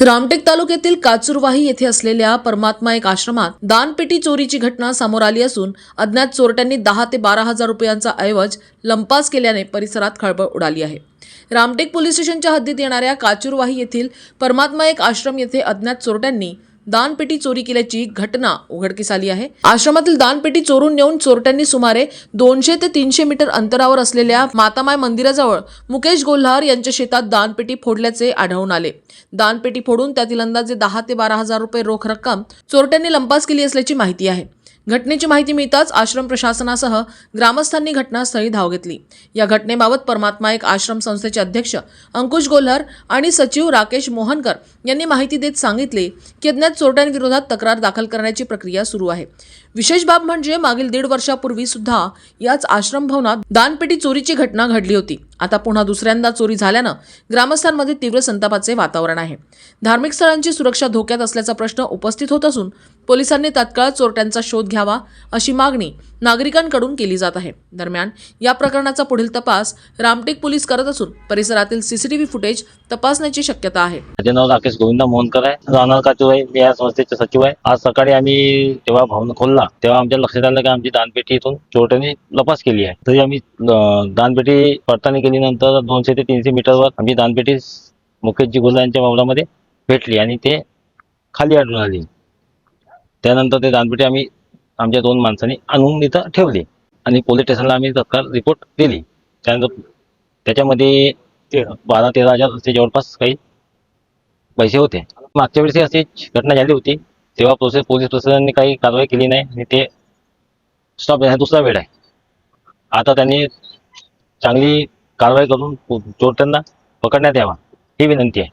रामटेक तालुक्यातील काचुरवाही येथे असलेल्या परमात्मा एक आश्रमात दानपेटी चोरीची घटना समोर आली असून अज्ञात चोरट्यांनी 10 ते 12 हजार रुपयांचा ऐवज लंपास केल्याने परिसरात खळबळ उडाली आहे। रामटेक पोलीस स्टेशनच्या हद्दीत येणाऱ्या काचुरवाही येथील परमात्मा एक आश्रम येथे अज्ञात चोरट्यांनी दानपेटी चोरी केल्याची घटना उघडकीस आली आहे। आश्रमातील दानपेटी चोरून नेऊन चोरट्यांनी सुमारे 200 ते 300 मीटर अंतरावर असलेल्या मातामाय मंदिराजवळ मुकेश गोल्हार यांच्या शेतात दानपेटी फोडल्याचे आढळून आले। दानपेटी फोडून त्यातील अंदाजे 10 ते 12 हजार रुपये रोख रक्कम चोरट्यांनी लंपास केली असल्याची माहिती आहे। घटनेची माहिती मिळताच आश्रम प्रशासनासह ग्रामस्थांनी घटनास्थळी धाव घेतली। या घटनेबाबत परमात्मा एक आश्रम संस्थेचे अध्यक्ष अंकुश गोल्हार आणि सचिव राकेश मोहनकर यांनी माहिती देत सांगितले की अज्ञात चोरट्यांविरोधात तक्रार दाखल करण्याची प्रक्रिया सुरू आहे। विशेष बाब म्हणजे मागील 1.5 वर्षापूर्वी सुद्धा याच आश्रम भवनात दानपेटी चोरीची घटना घडली होती। आता पुन्हा दुसऱ्यांदा चोरी झाल्यानं ग्रामस्थांमध्ये तीव्र संतापाचे वातावरण आहे। धार्मिक स्थळांची सुरक्षा धोक्यात असल्याचा प्रश्न उपस्थित होत असून पोलिसांनी तात्काळ चोरट्यांचा शोध घ्यावा अशी मागणी नागरिकांकडून केली जात आहे। दरम्यान या प्रकरणाचा पुढील तपास रामटेक पोलीस करत असून परिसरातील सीसीटीव्ही फुटेज तपासण्याची शक्यता आहे। माझे नाव राकेश गोविंद मोहनकर आहे, राहणार काचुरवाही। मी या संस्थेचे सचिव आहे। आज सकाळी आम्ही जेव्हा भवन खोलला तेव्हा आमच्या लक्षात आलं की आमची दानपेटी इथून चोरट्यांनी लपास केली आहे। तरी आम्ही दानपेटी पडताळणी केल्यानंतर 200 ते 300 मीटरवर आमची दानपेटी मुकेशजी गोल्हार यांच्या वावरामध्ये भेटली आणि ते खाली आढळून आली। त्यानंतर ते दानपेटी आम्ही आमच्या 2 माणसांनी आणून इथं ठेवली आणि पोलीस स्टेशनला आम्ही तत्काळ रिपोर्ट दिली। त्यानंतर त्याच्यामध्ये 12-13 हजार असे जवळपास काही पैसे होते। मागच्या वेळेस अशी घटना झाली होती तेव्हा पोलीस प्रशासनाने काही कारवाई केली नाही आणि ते स्टॉप आहे। दुसरा वेळ आहे, आता त्यांनी चांगली कारवाई करून चोरट्यांना पकडण्यात यावा ही विनंती आहे।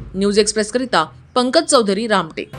न्यूज एक्सप्रेस करिता पंकज चौधरी, रामटेक।